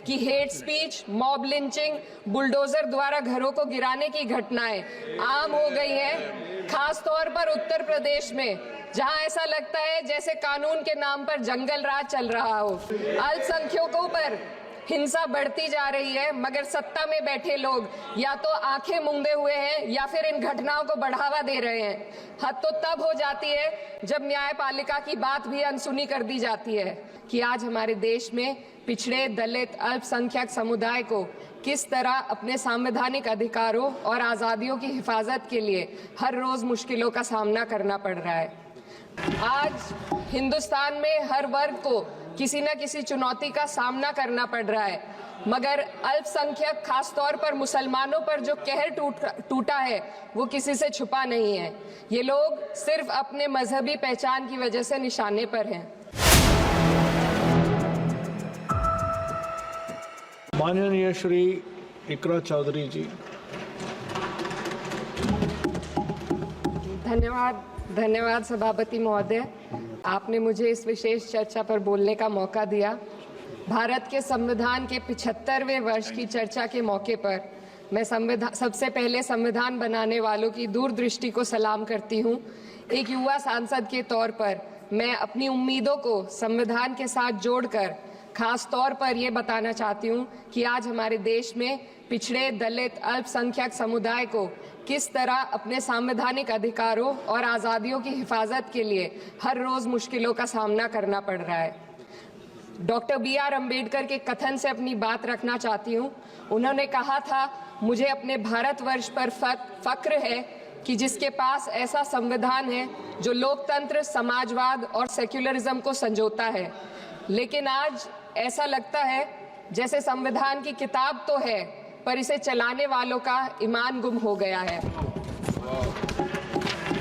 कि hate speech, mob lynching, bulldozer द्वारा घरों को गिराने की घटनाएं आम हो गई हैं, खास तौर पर उत्तर प्रदेश में, जहां ऐसा लगता है जैसे कानून के नाम पर जंगल राज चल रहा हो। अल्पसंख्यकों पर हिंसा बढ़ती जा रही है, मगर सत्ता में बैठे लोग या तो आंखें मूंदे हुए हैं या फिर इन घटनाओं को बढ़ावा दे रहे हैं। हद तो तब हो जाती है जब न्यायपालिका की बात भी अनसुनी कर दी जाती है कि आज हमारे देश में पिछड़े, दलित, अल्पसंख्यक समुदाय को किस तरह अपने संवैधानिक अधिकारों और आज़ादियों की हिफाजत के लिए हर रोज मुश्किलों का सामना करना पड़ रहा है। आज हिंदुस्तान में हर वर्ग को किसी न किसी चुनौती का सामना करना पड़ रहा है, मगर अल्पसंख्यक, खासतौर पर मुसलमानों पर जो कहर टूटा है वो किसी से छुपा नहीं है। ये लोग सिर्फ अपने मजहबी पहचान की वजह से निशाने पर हैं। माननीय श्री इकरा चौधरी जी। धन्यवाद सभापति महोदय, आपने मुझे इस विशेष चर्चा पर बोलने का मौका दिया। भारत के संविधान के 75वें वर्ष की चर्चा के मौके पर मैं सबसे पहले संविधान बनाने वालों की दूरदृष्टि को सलाम करती हूँ। एक युवा सांसद के तौर पर मैं अपनी उम्मीदों को संविधान के साथ जोड़कर खास तौर पर ये बताना चाहती हूँ कि आज हमारे देश में पिछड़े, दलित, अल्पसंख्यक समुदाय को किस तरह अपने संवैधानिक अधिकारों और आज़ादियों की हिफाजत के लिए हर रोज मुश्किलों का सामना करना पड़ रहा है। Doctor B.R. अम्बेडकर के कथन से अपनी बात रखना चाहती हूँ। उन्होंने कहा था, मुझे अपने भारतवर्ष पर फक्र है कि जिसके पास ऐसा संविधान है जो लोकतंत्र, समाजवाद और सेक्युलरिज्म को संजोता है। लेकिन आज ऐसा लगता है जैसे संविधान की किताब तो है, पर इसे चलाने वालों का ईमान गुम हो गया है।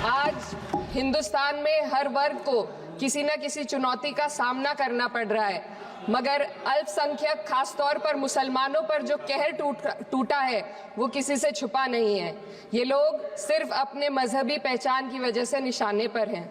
आज हिंदुस्तान में हर वर्ग को किसी न किसी चुनौती का सामना करना पड़ रहा है, मगर अल्पसंख्यक, खासतौर पर मुसलमानों पर जो कहर टूटा है वो किसी से छुपा नहीं है। ये लोग सिर्फ अपने मजहबी पहचान की वजह से निशाने पर हैं।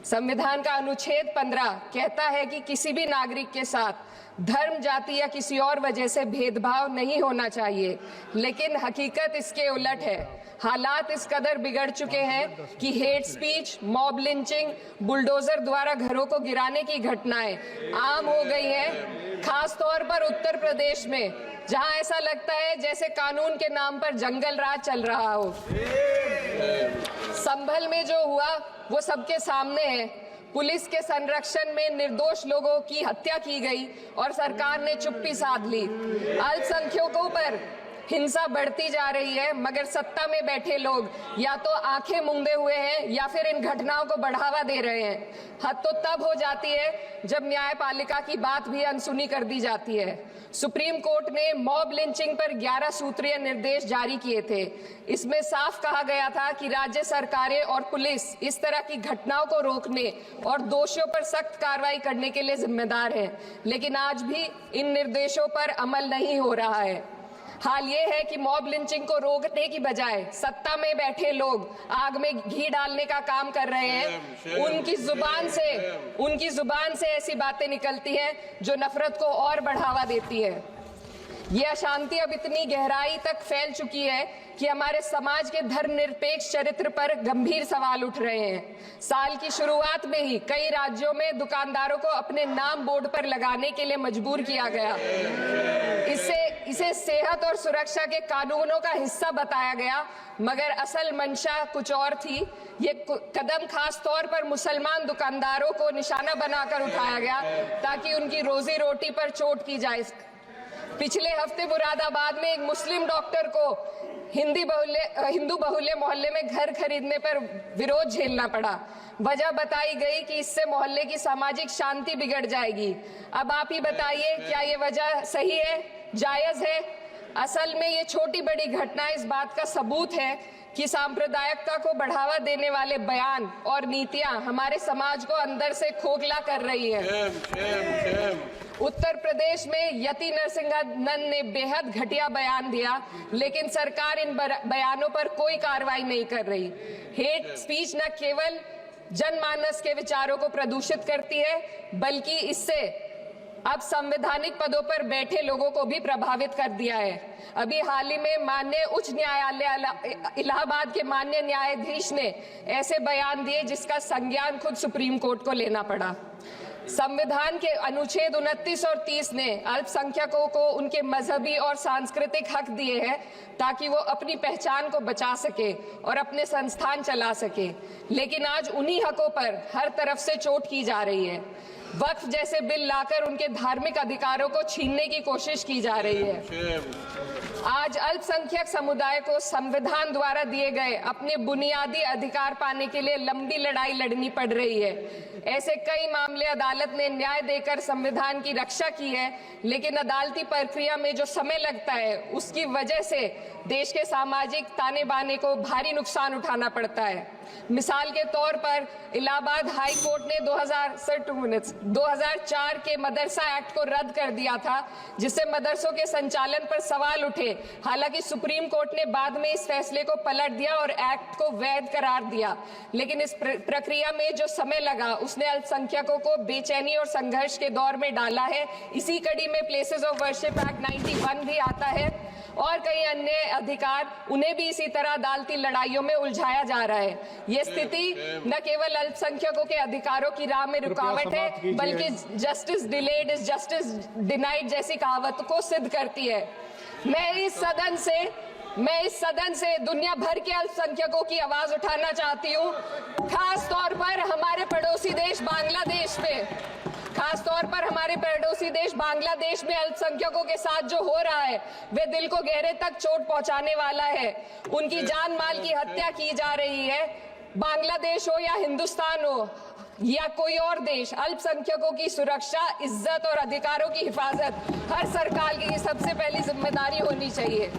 संविधान का अनुच्छेद 15 कहता है कि किसी भी नागरिक के साथ धर्म, जाति या किसी और वजह से भेदभाव नहीं होना चाहिए, लेकिन हकीकत इसके उलट है। हालात इस कदर बिगड़ चुके हैं कि hate speech, mob lynching, bulldozer द्वारा घरों को गिराने की घटनाएं आम हो गई हैं, खास तौर पर उत्तर प्रदेश में, जहां ऐसा लगता है जैसे कानून के नाम पर जंगल राज चल रहा हो। संभल में जो हुआ वो सबके सामने है। पुलिस के संरक्षण में निर्दोष लोगों की हत्या की गई और सरकार ने चुप्पी साध ली। अल्पसंख्यकों पर हिंसा बढ़ती जा रही है, मगर सत्ता में बैठे लोग या तो आंखें मूंदे हुए हैं या फिर इन घटनाओं को बढ़ावा दे रहे हैं। हद तो तब हो जाती है जब न्यायपालिका की बात भी अनसुनी कर दी जाती है। सुप्रीम कोर्ट ने मॉब लिंचिंग पर 11 सूत्रीय निर्देश जारी किए थे। इसमें साफ कहा गया था कि राज्य सरकारें और पुलिस इस तरह की घटनाओं को रोकने और दोषियों पर सख्त कार्रवाई करने के लिए जिम्मेदार है, लेकिन आज भी इन निर्देशों पर अमल नहीं हो रहा है। हाल ये है कि मॉब लिंचिंग को रोकने की बजाय सत्ता में बैठे लोग आग में घी डालने का काम कर रहे हैं। उनकी जुबान से ऐसी बातें निकलती हैं जो नफरत को और बढ़ावा देती है। ये अशांति अब इतनी गहराई तक फैल चुकी है कि हमारे समाज के धर्मनिरपेक्ष चरित्र पर गंभीर सवाल उठ रहे हैं। साल की शुरुआत में ही कई राज्यों में दुकानदारों को अपने नाम बोर्ड पर लगाने के लिए मजबूर किया गया। इसे सेहत और सुरक्षा के कानूनों का हिस्सा बताया गया, मगर असल मंशा कुछ और थी। ये कदम खास तौर पर मुसलमान दुकानदारों को निशाना बनाकर उठाया गया ताकि उनकी रोजी रोटी पर चोट की जाए। पिछले हफ्ते मुरादाबाद में एक मुस्लिम डॉक्टर को हिंदू बहुल्य मोहल्ले में घर खरीदने पर विरोध झेलना पड़ा। वजह बताई गई कि इससे मोहल्ले की सामाजिक शांति बिगड़ जाएगी। अब आप ही बताइए, क्या ये वजह सही है, जायज है? असल में ये छोटी बड़ी घटना इस बात का सबूत है कि सांप्रदायिकता को बढ़ावा देने वाले बयान और नीतियां हमारे समाज को अंदर से खोखला कर रही है। उत्तर प्रदेश में यति नरसिंहानंद ने बेहद घटिया बयान दिया, लेकिन सरकार इन बयानों पर कोई कार्रवाई नहीं कर रही। हेट स्पीच न केवल जनमानस के विचारों को प्रदूषित करती है, बल्कि इससे अब संवैधानिक पदों पर बैठे लोगों को भी प्रभावित कर दिया है। अभी हाल ही में माननीय उच्च न्यायालय इलाहाबाद के माननीय न्यायाधीश ने ऐसे बयान दिए जिसका संज्ञान खुद सुप्रीम कोर्ट को लेना पड़ा। संविधान के अनुच्छेद 29 और 30 ने अल्पसंख्यकों को उनके मजहबी और सांस्कृतिक हक दिए हैं ताकि वो अपनी पहचान को बचा सके और अपने संस्थान चला सके, लेकिन आज उन्हीं हकों पर हर तरफ से चोट की जा रही है। वक्फ जैसे बिल लाकर उनके धार्मिक अधिकारों को छीनने की कोशिश की जा रही है। आज अल्पसंख्यक समुदाय को संविधान द्वारा दिए गए अपने बुनियादी अधिकार पाने के लिए लंबी लड़ाई लड़नी पड़ रही है। ऐसे कई मामले अदालत ने न्याय देकर संविधान की रक्षा की है, लेकिन अदालती प्रक्रिया में जो समय लगता है उसकी वजह से देश के सामाजिक ताने बाने को भारी नुकसान उठाना पड़ता है। मिसाल के तौर पर इलाहाबाद हाई कोर्ट ने 2004 के मदरसा एक्ट को रद्द कर दिया था, जिससे मदरसों के संचालन पर सवाल उठे। हालांकि सुप्रीम कोर्ट ने बाद में इस फैसले को पलट दिया और एक्ट को वैध करार दिया, लेकिन इस प्रक्रिया में जो समय लगा उसने अल्पसंख्यकों को बेचैनी और संघर्ष के दौर में डाला है। इसी कड़ी में प्लेसेस ऑफ वर्शिप एक्ट 91 भी आता है और कई अन्य अधिकार, उन्हें भी इसी तरह अदालती लड़ाइयों में उलझाया जा रहा है। ये स्थिति न केवल अल्पसंख्यकों के अधिकारों की राह में रुकावट है, बल्कि justice delayed is justice denied जैसी कहावत को सिद्ध करती है। मैं इस सदन से दुनिया भर के अल्पसंख्यकों की आवाज उठाना चाहती हूँ, खास तौर पर हमारे पड़ोसी देश बांग्लादेश में अल्पसंख्यकों के साथ जो हो रहा है वे दिल को गहरे तक चोट पहुंचाने वाला है। उनकी जान माल की हत्या की जा रही है। बांग्लादेश हो या हिंदुस्तान हो या कोई और देश, अल्पसंख्यकों की सुरक्षा, इज्जत और अधिकारों की हिफाजत हर सरकार की सबसे पहली जिम्मेदारी होनी चाहिए।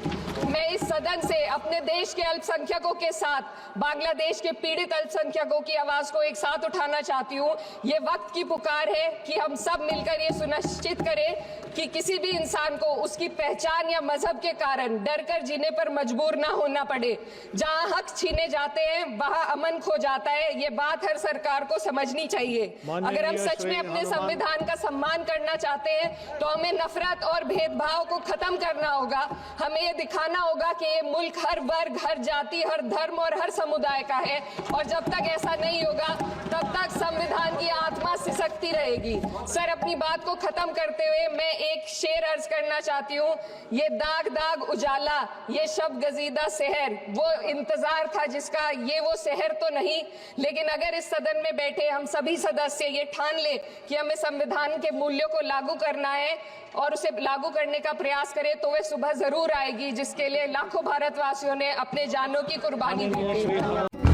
मैं इस सदन से अपने देश के अल्पसंख्यकों के साथ बांग्लादेश के पीड़ित अल्पसंख्यकों की आवाज को एक साथ उठाना चाहती हूँ। ये वक्त की पुकार है कि हम सब मिलकर ये सुनिश्चित करें कि किसी भी इंसान को उसकी पहचान या मजहब के कारण डरकर जीने पर मजबूर ना होना पड़े। जहाँ हक छीने जाते हैं वहाँ अमन खो जाता है। ये बात हर सरकार को समझनी चाहिए। अगर हम सच में अपने संविधान का सम्मान करना चाहते हैं तो हमें नफरत और भेदभाव को खत्म करना होगा। हमें ये दिखाना होगा कि ये मुल्क हर वर्ग, हर जाति, हर धर्म और हर समुदाय का है, और जब तक ऐसा नहीं होगा तब तक संविधान की आत्मा सिसकती रहेगी। सर, अपनी बात को खत्म करते हुए मैं एक शेर अर्ज करना चाहती हूँ। ये दाग दाग उजाला, ये शब गजीदा शहर, वो इंतजार था जिसका, ये वो शहर तो नहीं। लेकिन अगर इस सदन में बैठे हम सभी सदस्य ये ठान ले कि हमें संविधान के मूल्यों को लागू करना है और उसे लागू करने का प्रयास करें, तो वह सुबह जरूर आएगी जिसके लिए लाखों भारतवासियों ने अपने जानों की कुर्बानी दी थी।